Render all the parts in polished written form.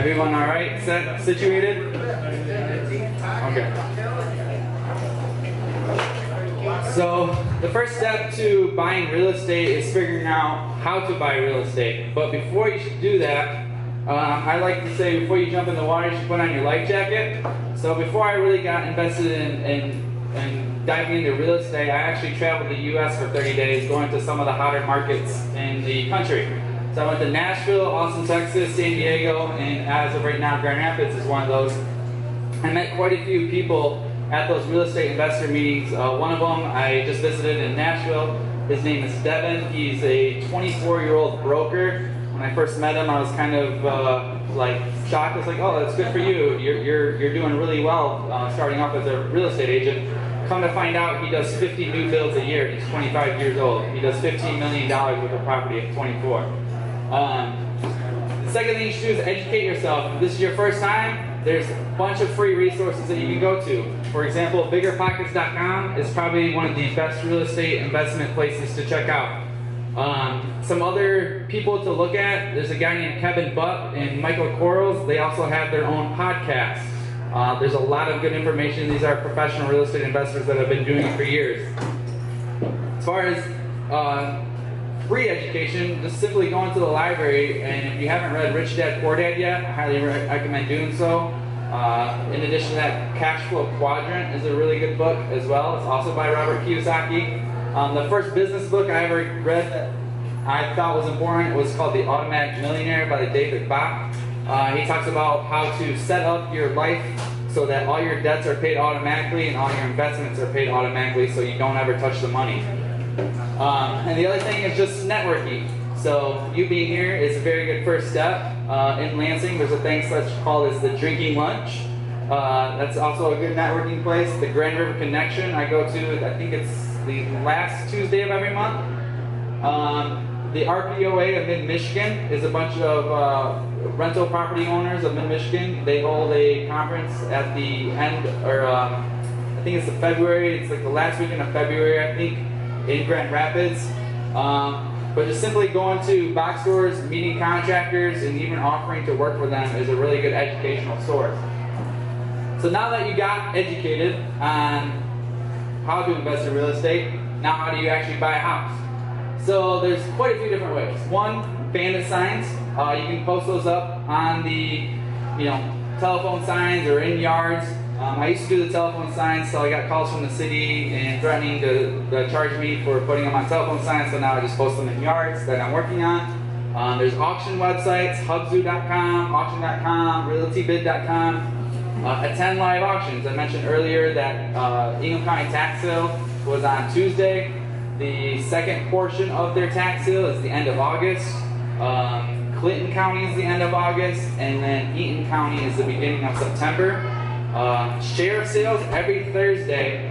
Everyone all right? Situated? Okay. So the first step to buying real estate is figuring out how to buy real estate. But before you should do that, I like to say before you jump in the water, you should put on your life jacket. So before I really got invested in diving into real estate, I actually traveled the U.S. for 30 days, going to some of the hotter markets in the country. So I went to Nashville, Austin, Texas, San Diego, and as of right now, Grand Rapids is one of those. I met quite a few people at those real estate investor meetings. One of them I just visited in Nashville. His name is Devin. He's a 24-year-old broker. When I first met him, I was kind of like shocked. I was like, "Oh, that's good for you. You're doing really well starting off as a real estate agent." Come to find out, he does 50 new builds a year. He's 25 years old. He does $15 million worth of property at 24. The second thing you should do is educate yourself. If this is your first time, there's a bunch of free resources that you can go to. For example, biggerpockets.com is probably one of the best real estate investment places to check out. Some other people to look at, there's a guy named Kevin Butt and Michael Quarles. They also have their own podcast. There's a lot of good information. These are professional real estate investors that have been doing it for years. As far as free education, just simply going to the library, and if you haven't read Rich Dad Poor Dad yet, I highly recommend doing so. In addition to that, Cash Flow Quadrant is a really good book as well. It's also by Robert Kiyosaki. The first business book I ever read that I thought was important was called The Automatic Millionaire by David Bach. He talks about how to set up your life so that all your debts are paid automatically and all your investments are paid automatically so you don't ever touch the money. And the other thing is just networking. So you being here is a very good first step. In Lansing, there's a thing called as the Drinking Lunch. That's also a good networking place. The Grand River Connection I go to, I think it's the last Tuesday of every month. The RPOA of Mid-Michigan is a bunch of rental property owners of Mid-Michigan. They hold a conference at the end, or I think it's the February, it's like the last weekend of February, I think, in Grand Rapids. But just simply going to box stores, meeting contractors, and even offering to work for them is a really good educational source. So now that you got educated on how to invest in real estate, now how do you actually buy a house? So there's quite a few different ways. One, bandit signs. You can post those up on the telephone signs or in yards. I used to do the telephone signs, so I got calls from the city and threatening to charge me for putting them on telephone signs, so now I just post them in yards that I'm working on. There's auction websites, hubzoo.com, auction.com, realtybid.com. Attend live auctions. I mentioned earlier that Ingham County tax sale was on Tuesday. The second portion of their tax sale is the end of August. Clinton County is the end of August, and then Eaton County is the beginning of September. Sheriff sales every Thursday.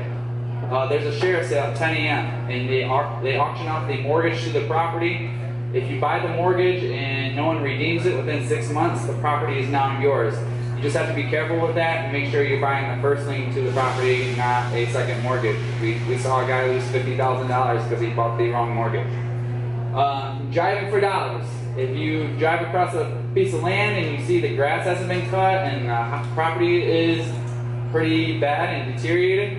There's a sheriff sale at 10 a.m. and they auction off the mortgage to the property. If you buy the mortgage and no one redeems it within 6 months, the property is now yours. You just have to be careful with that and make sure you're buying the first lien to the property, not a second mortgage. We saw a guy lose $50,000 because he bought the wrong mortgage. Driving for dollars. If you drive across a piece of land and you see the grass hasn't been cut and the property is pretty bad and deteriorated,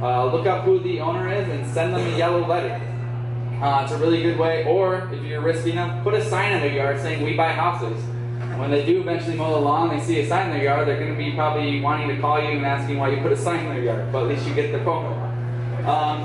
look up who the owner is and send them a yellow letter. It's a really good way. Or if you're risky enough, put a sign in their yard saying "We buy houses." When they do eventually mow the lawn, they see a sign in their yard, they're going to be probably wanting to call you and asking why you put a sign in their yard, but at least you get the phone number.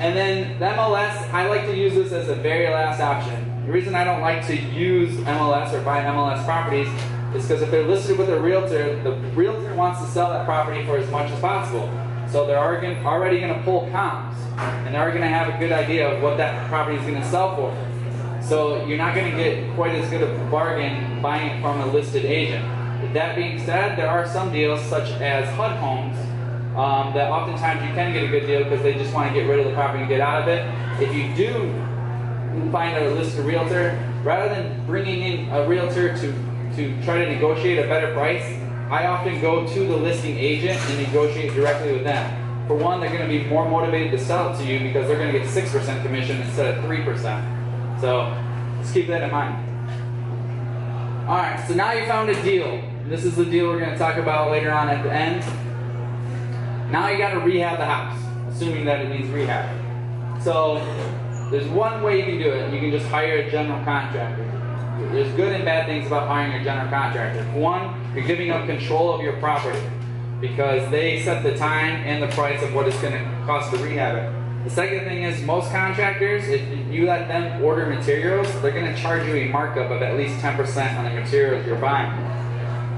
And then the MLS, I like to use this as a very last option. The reason I don't like to use MLS or buy MLS properties is because if they're listed with a realtor, the realtor wants to sell that property for as much as possible. So they're already going to pull comps, and they're going to have a good idea of what that property is going to sell for. So you're not going to get quite as good of a bargain buying it from a listed agent. With that being said, there are some deals, such as HUD homes, that oftentimes you can get a good deal because they just want to get rid of the property and get out of it. If you do find a listed realtor, rather than bringing in a realtor to try to negotiate a better price, I often go to the listing agent and negotiate directly with them. For one, they're going to be more motivated to sell it to you because they're going to get 6% commission instead of 3%. So just keep that in mind. Alright, so now you found a deal. this is the deal we're going to talk about later on at the end. Now you got to rehab the house, assuming that it needs rehab. So there's one way you can do it. You can just hire a general contractor. There's good and bad things about hiring a general contractor. One, you're giving up control of your property because they set the time and the price of what it's going to cost to rehab it. The second thing is most contractors, if you let them order materials, they're going to charge you a markup of at least 10% on the materials you're buying.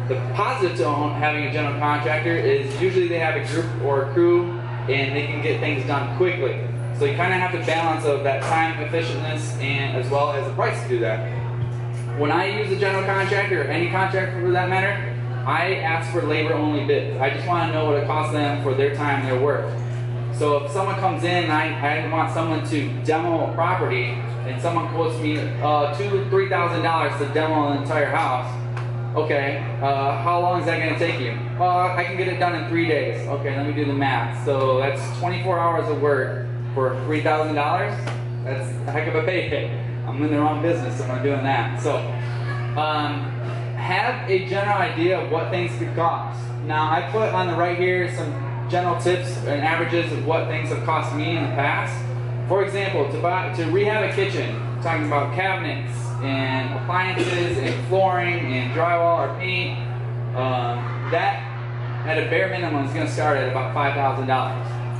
The positive to having a general contractor is usually they have a group or a crew and they can get things done quickly. So you kind of have to balance of that time efficientness and as well as the price to do that. When I use a general contractor, or any contractor for that matter, I ask for labor-only bids. I just want to know what it costs them for their time and their work. So if someone comes in and I want someone to demo a property and someone quotes me $2,000 to $3,000 to demo an entire house, okay, how long is that going to take you? I can get it done in 3 days. Okay, let me do the math. So that's 24 hours of work for $3,000. That's a heck of a payday. I'm in the wrong business if I'm doing that. So have a general idea of what things could cost. Now I put on the right here some general tips and averages of what things have cost me in the past. For example, to rehab a kitchen, talking about cabinets and appliances and flooring and drywall or paint, that at a bare minimum is going to start at about $5,000.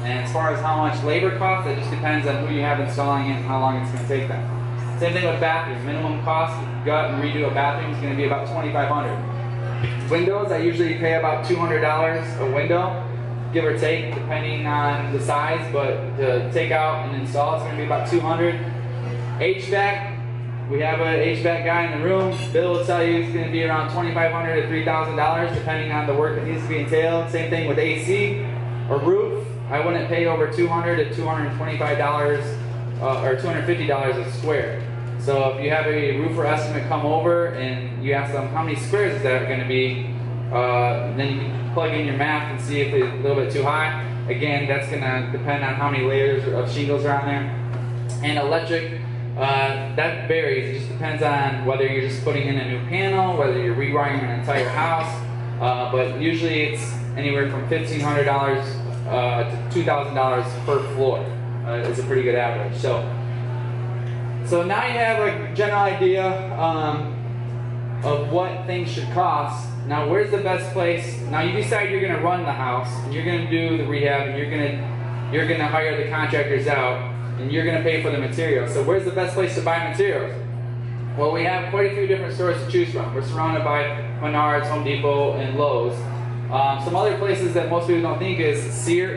And as far as how much labor costs, it just depends on who you have installing it and how long it's going to take them. Same thing with bathrooms. Minimum cost to go out and redo a bathroom is going to be about $2,500. Windows, I usually pay about $200 a window, give or take, depending on the size, but to take out and install it's going to be about $200. HVAC, we have an HVAC guy in the room. Bill will tell you it's going to be around $2,500 to $3,000 depending on the work that needs to be entailed. Same thing with AC or roof. I wouldn't pay over $200 to $225 or $250 a square. So if you have a roofer estimate come over and you ask them how many squares is that going to be, then you can plug in your math and see if it's a little bit too high. Again, that's going to depend on how many layers of shingles are on there. And electric, that varies. It just depends on whether you're just putting in a new panel, whether you're rewiring an entire house. But usually it's anywhere from $1,500 to $2,000 per floor. Is a pretty good average. So now you have a general idea of what things should cost. Now where's the best place? Now you decide you're going to run the house, and you're going to do the rehab, and you're going to hire the contractors out, and you're going to pay for the materials. So where's the best place to buy materials? Well, we have quite a few different stores to choose from. We're surrounded by Menards, Home Depot, and Lowe's. Some other places that most people don't think is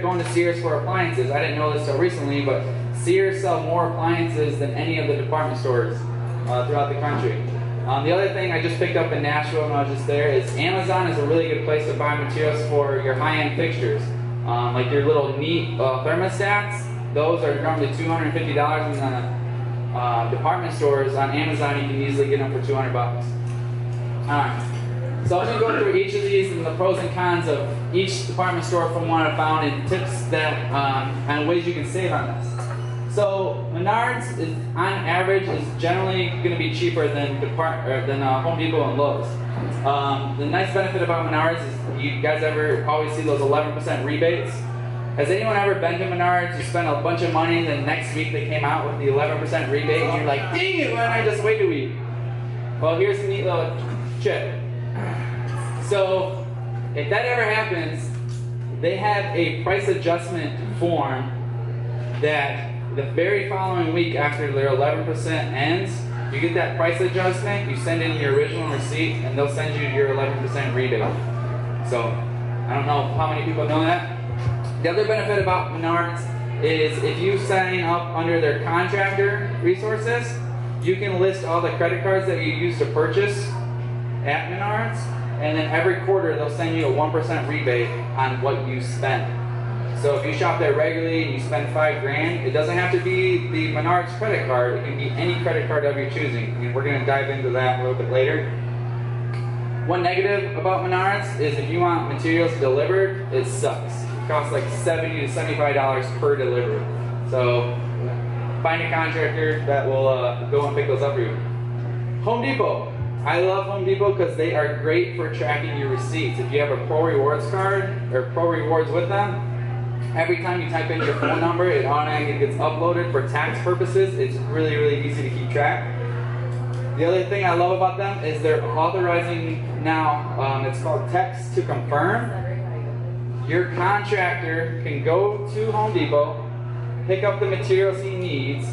going to Sears for appliances. I didn't know this until recently, but Sears sell more appliances than any of the department stores throughout the country. The other thing I just picked up in Nashville when I was just there is Amazon is a really good place to buy materials for your high-end fixtures. Like your little neat thermostats, those are normally $250, and department stores on Amazon you can easily get them for $200. Alright. So I'm going to go through each of these and the pros and cons of each department store from what I found and tips that and ways you can save on this. So Menards is on average is generally going to be cheaper than Home Depot and Lowe's. The nice benefit about Menards is you guys ever always see those 11% rebates. Has anyone ever been to Menards? You spent a bunch of money and then next week they came out with the 11% rebate and you're like, dang it, why didn't I just wait a week? Well, here's a neat little tip. So, if that ever happens, they have a price adjustment form that the very following week after their 11% ends, you get that price adjustment, you send in your original receipt, and they'll send you your 11% rebate. So, I don't know how many people know that. The other benefit about Menards is if you sign up under their contractor resources, you can list all the credit cards that you use to purchase at Menards. And then every quarter they'll send you a 1% rebate on what you spend. So if you shop there regularly and you spend $5,000, it doesn't have to be the Menards credit card. It can be any credit card of your choosing. And we're going to dive into that a little bit later. One negative about Menards is if you want materials delivered, it sucks. It costs like $70 to $75 per delivery. So find a contractor that will go and pick those up for you. Home Depot. I love Home Depot because they are great for tracking your receipts. If you have a Pro Rewards card or Pro Rewards with them, every time you type in your phone number, it automatically gets uploaded for tax purposes. It's really, really easy to keep track. The other thing I love about them is they're authorizing now, it's called text to confirm. Your contractor can go to Home Depot, pick up the materials he needs,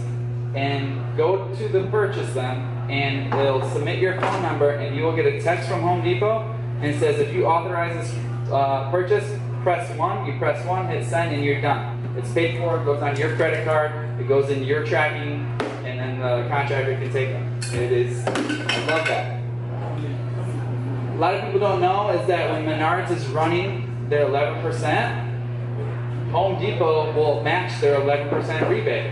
and go to them, purchase them, and they'll submit your phone number, and you will get a text from Home Depot, and it says if you authorize this purchase, press 1, you press 1, hit send, and you're done. It's paid for, it goes on your credit card, it goes in your tracking, and then the contractor can take them. It is, I love that. A lot of people don't know is that when Menards is running their 11%, Home Depot will match their 11% rebate.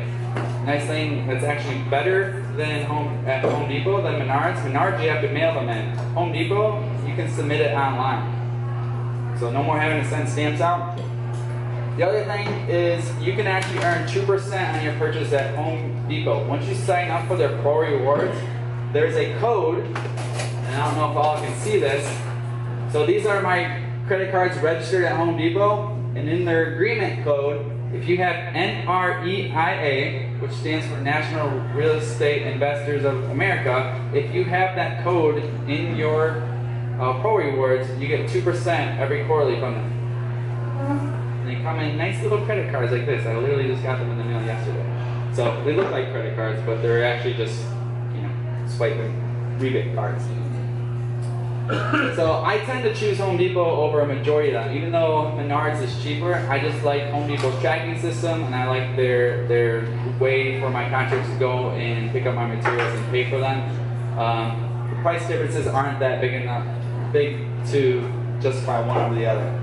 Nice thing that's actually better than at Home Depot than Menards. Menards, you have to mail them in. Home Depot, you can submit it online. So no more having to send stamps out. The other thing is you can actually earn 2% on your purchase at Home Depot. Once you sign up for their Pro Rewards, there's a code, and I don't know if all can see this. So these are my credit cards registered at Home Depot, and in their agreement code, if you have NREIA, which stands for National Real Estate Investors of America, if you have that code in your Pro Rewards, you get 2% every quarterly from them. And they come in nice little credit cards like this. I literally just got them in the mail yesterday. So they look like credit cards, but they're actually just, swiping rebate cards. So I tend to choose Home Depot over a majority of them. Even though Menards is cheaper, I just like Home Depot's tracking system, and I like their way for my contractors to go and pick up my materials and pay for them. The price differences aren't that big to justify one over the other.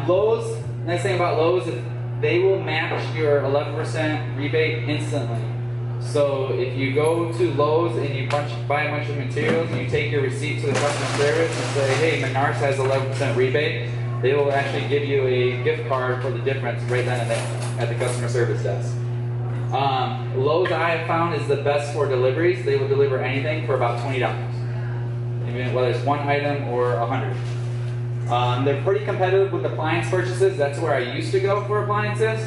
Lowe's, nice thing about Lowe's is they will match your 11% rebate instantly. So if you go to Lowe's and you buy a bunch of materials and you take your receipt to the customer service and say, hey, Menards has 11% rebate, they will actually give you a gift card for the difference right then and there at the customer service desk. Lowe's, I have found, is the best for deliveries. They will deliver anything for about $20, even whether it's one item or 100. They're pretty competitive with appliance purchases. That's where I used to go for appliances.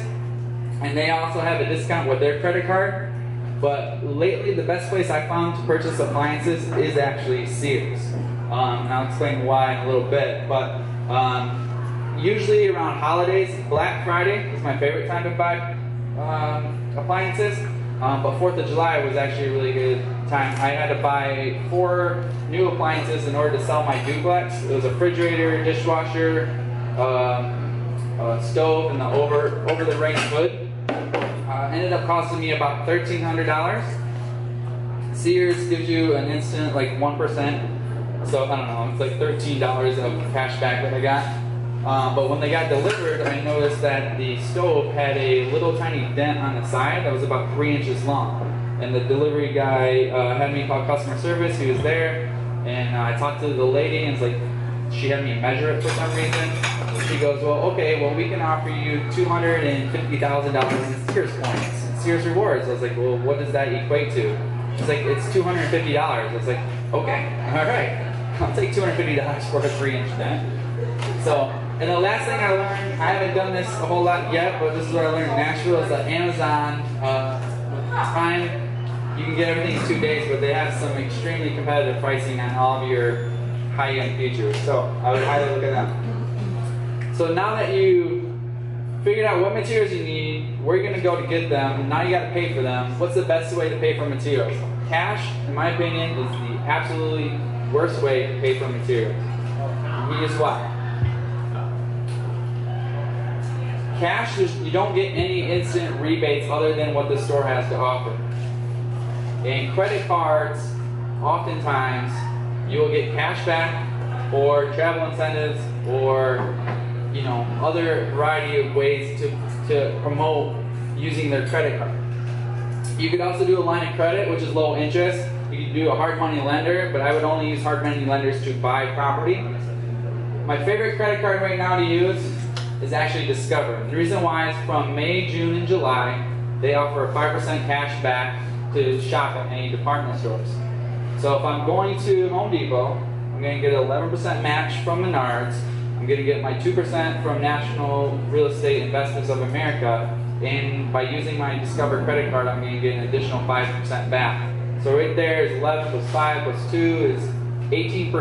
And they also have a discount with their credit card. But lately, the best place I found to purchase appliances is actually Sears. And I'll explain why in a little bit. But usually around holidays, Black Friday is my favorite time to buy appliances. But 4th of July was actually a really good time. I had to buy 4 new appliances in order to sell my duplex. It was a refrigerator, dishwasher, stove, and the over-the-range hood. Ended up costing me about $1,300. Sears gives you an instant 1%, so I don't know, it's like $13 of cash back that I got. But when they got delivered, I noticed that the stove had a little tiny dent on the side that was about 3 inches long. And the delivery guy had me call customer service. He was there, and I talked to the lady, and it's like she had me measure it for some reason. She goes, well, okay, well, we can offer you $250,000 in Sears points, Sears rewards. I was like, well, what does that equate to? She's like, it's $250. I was like, okay, all right, I'll take $250 for a 3-inch dent. So, and the last thing I learned, I haven't done this a whole lot yet, but this is what I learned in Nashville, is that Amazon Prime, you can get everything in 2 days, but they have some extremely competitive pricing on all of your high-end features. So I would highly look at them. So now that you figured out what materials you need, where you're going to go to get them, now you got to pay for them. What's the best way to pay for materials? Cash, in my opinion, is the absolutely worst way to pay for materials. Here's why. Cash, you don't get any instant rebates other than what the store has to offer. And credit cards, oftentimes, you will get cash back or travel incentives or other variety of ways to promote using their credit card. You could also do a line of credit, which is low interest. You could do a hard money lender, but I would only use hard money lenders to buy property. My favorite credit card right now to use is actually Discover. The reason why is from May, June, and July, they offer a 5% cash back to shop at any department stores. So if I'm going to Home Depot, I'm going to get an 11% match from Menards. I'm going to get my 2% from National Real Estate Investors of America. And by using my Discover credit card, I'm going to get an additional 5% back. So right there is 11 plus 5 plus 2 is 18%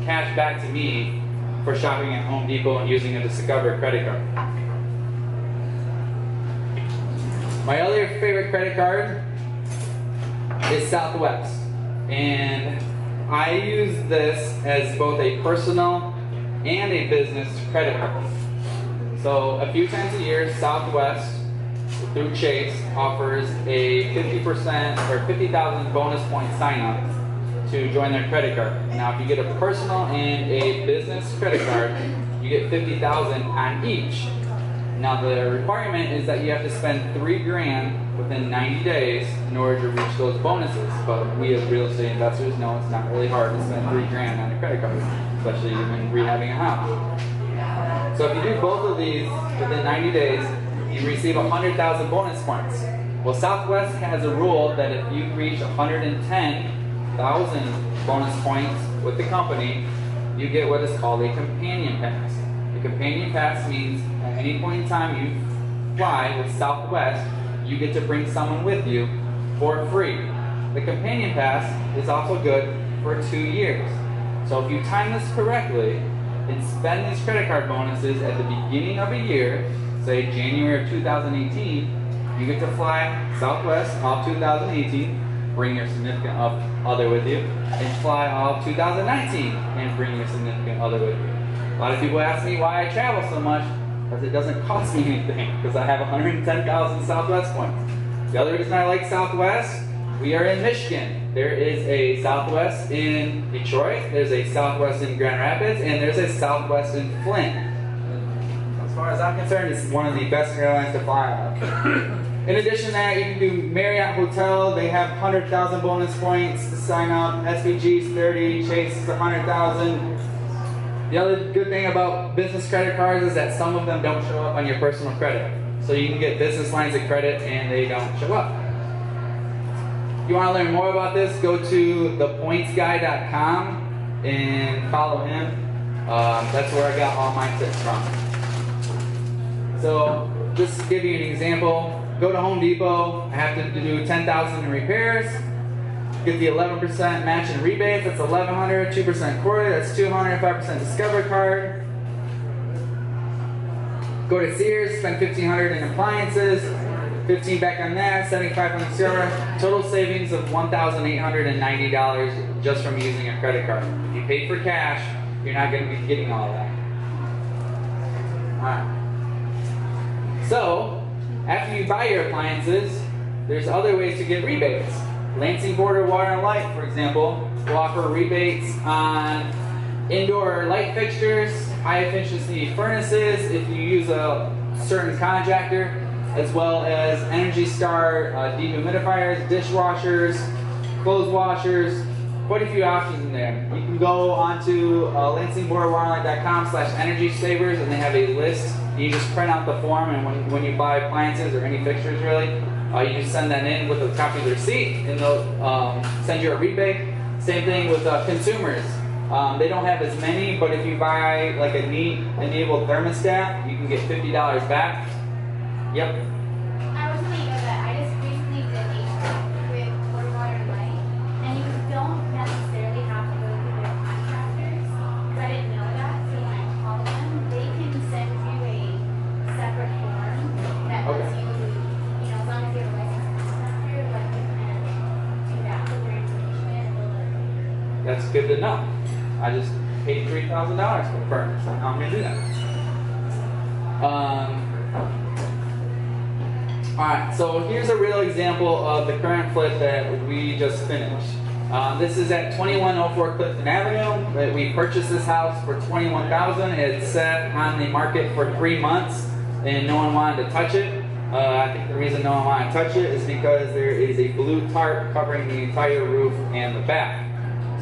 cash back to me for shopping at Home Depot and using a Discover credit card. My other favorite credit card is Southwest. And I use this as both a personal and a business credit card. So a few times a year, Southwest through Chase offers a 50% or 50,000 bonus point sign up to join their credit card. Now if you get a personal and a business credit card, you get 50,000 on each. Now the requirement is that you have to spend $3,000 within 90 days in order to reach those bonuses. But we as real estate investors know it's not really hard to spend $3,000 on a credit card, especially when rehabbing a house. So if you do both of these within 90 days, you receive 100,000 bonus points. Well, Southwest has a rule that if you reach 110,000 bonus points with the company, you get what is called a companion pass. The companion pass means at any point in time you fly with Southwest, you get to bring someone with you for free. The companion pass is also good for 2 years. So if you time this correctly and spend these credit card bonuses at the beginning of a year, say January of 2018, you get to fly Southwest all 2018, bring your significant other with you, and fly all 2019 and bring your significant other with you. A lot of people ask me why I travel so much, because it doesn't cost me anything, because I have 110,000 Southwest points. The other reason I like Southwest, we are in Michigan. There is a Southwest in Detroit, there's a Southwest in Grand Rapids, and there's a Southwest in Flint. As far as I'm concerned, it's one of the best airlines to fly on. In addition to that, you can do Marriott Hotel. They have 100,000 bonus points to sign up. SVG's 30, Chase is 100,000. The other good thing about business credit cards is that some of them don't show up on your personal credit. So you can get business lines of credit and they don't show up. If you want to learn more about this, go to thepointsguy.com and follow him. That's where I got all my tips from. So just to give you an example, go to Home Depot. I have to do 10,000 in repairs. Get the 11% match in rebates. That's 1,100. 2% quarterly. That's 200. 5% Discover card. Go to Sears. Spend 1,500 in appliances. 15 back on that. 75 on Discover. Total savings of $1,890 just from using a credit card. If you pay for cash, you're not going to be getting all of that. All right. So, after you buy your appliances, there's other ways to get rebates. Lansing Board Water and Light, for example, will offer rebates on indoor light fixtures, high efficiency furnaces if you use a certain contractor, as well as Energy Star dehumidifiers, dishwashers, clothes washers, quite a few options in there. You can go onto lansingboardwaterlight.com/energy savers and they have a list. You just print out the form, and when you buy appliances or any fixtures really, you just send that in with a copy of the receipt and they'll send you a rebate. Same thing with consumers. They don't have as many, but if you buy like a neat enabled thermostat, you can get $50 back. Yep. I was going to go that I just recently did a trip with Board Water and Light, and you don't necessarily have to go through their contractors, because I didn't know that, so when I called them, they can send you a separate form that lets you, as long as you're a licensed contractor, like you can do that with their information and build it. That's good to know. I just paid $3,000 for the furnace. I'm going to do that. Alright, so here's a real example of the current flip that we just finished. This is at 2104 Clifton Avenue. We purchased this house for $21,000. It's sat on the market for 3 months and no one wanted to touch it. I think the reason no one wanted to touch it is because there is a blue tarp covering the entire roof and the back.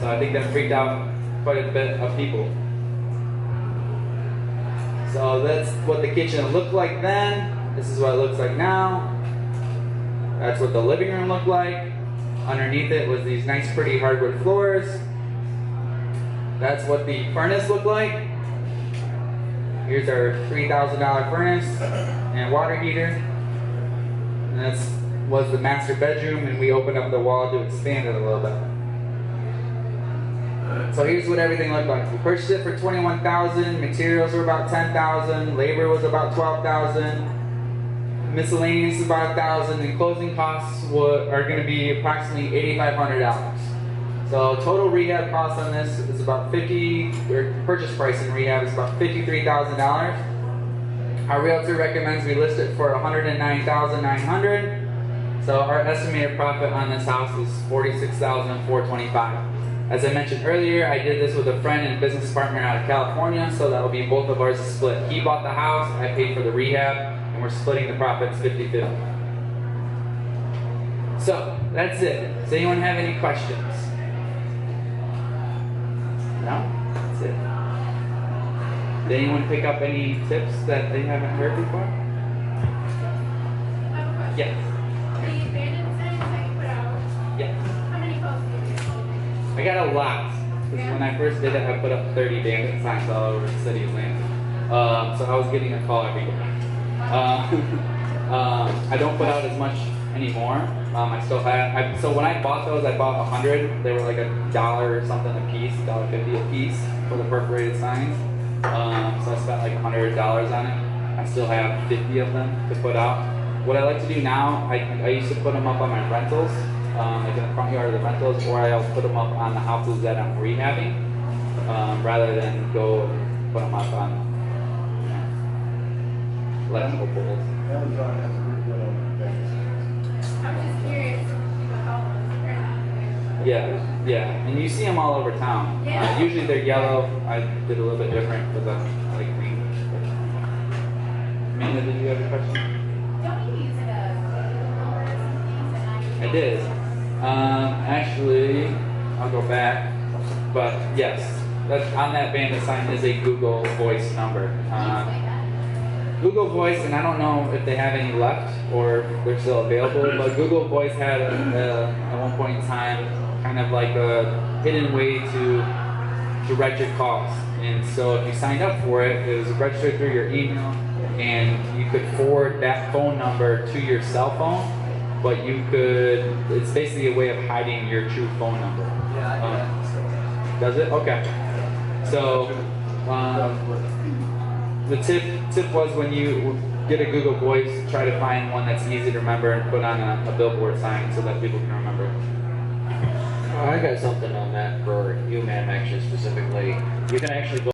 So I think that freaked out quite a bit of people. So that's what the kitchen looked like then. This is what it looks like now. That's what the living room looked like. Underneath it was these nice pretty hardwood floors. That's what the furnace looked like. Here's our $3,000 furnace and water heater. And that was the master bedroom, and we opened up the wall to expand it a little bit. So here's what everything looked like. We purchased it for $21,000. Materials were about $10,000. Labor was about $12,000. Miscellaneous is about $1,000, and closing costs are going to be approximately $8,500. So total rehab cost on this is about purchase price in rehab is about $53,000. Our realtor recommends we list it for $109,900. So our estimated profit on this house is $46,425. As I mentioned earlier, I did this with a friend and business partner out of California, so that will be both of ours split. He bought the house, I paid for the rehab, and we're splitting the profits 50-50. So, that's it. Does anyone have any questions? No? That's it. Did anyone pick up any tips that they haven't heard before? I have a question. Yes. The abandoned signs that you put out, Yes. how many posts did you do? I got a lot. Because when I first did it, I put up 30 bandit signs all over the city of Lansing. So I was getting a call every day. I don't put out as much anymore. I still have. So when I bought those, I bought 100. They were like $1 or something a piece, $1.50 a piece for the perforated signs. So I spent like $100 on it. I still have 50 of them to put out. What I like to do now, I used to put them up on my rentals, like in the front yard of the rentals, or I'll put them up on the houses that I'm rehabbing, rather than go and put them up on electrical poles. Amazon has a really good on things. I'm just curious how those are not. Yeah, and you see them all over town. Yeah. Usually they're yellow. I did a little bit different with a like green. Amanda, did you have a question? Don't you use like a Google number or something? I did. Actually, I'll go back. But yes, that's on that bandit sign is a Google Voice number. Google Voice, and I don't know if they have any left or if they're still available, but Google Voice had at one point in time kind of like a hidden way to direct your calls. And so if you signed up for it, it was registered through your email, and you could forward that phone number to your cell phone, but it's basically a way of hiding your true phone number. Yeah, Does it? Okay. So, the tip was when you get a Google Voice, try to find one that's easy to remember and put on a billboard sign so that people can remember. I got something on that for you, ma'am, actually specifically. You can actually go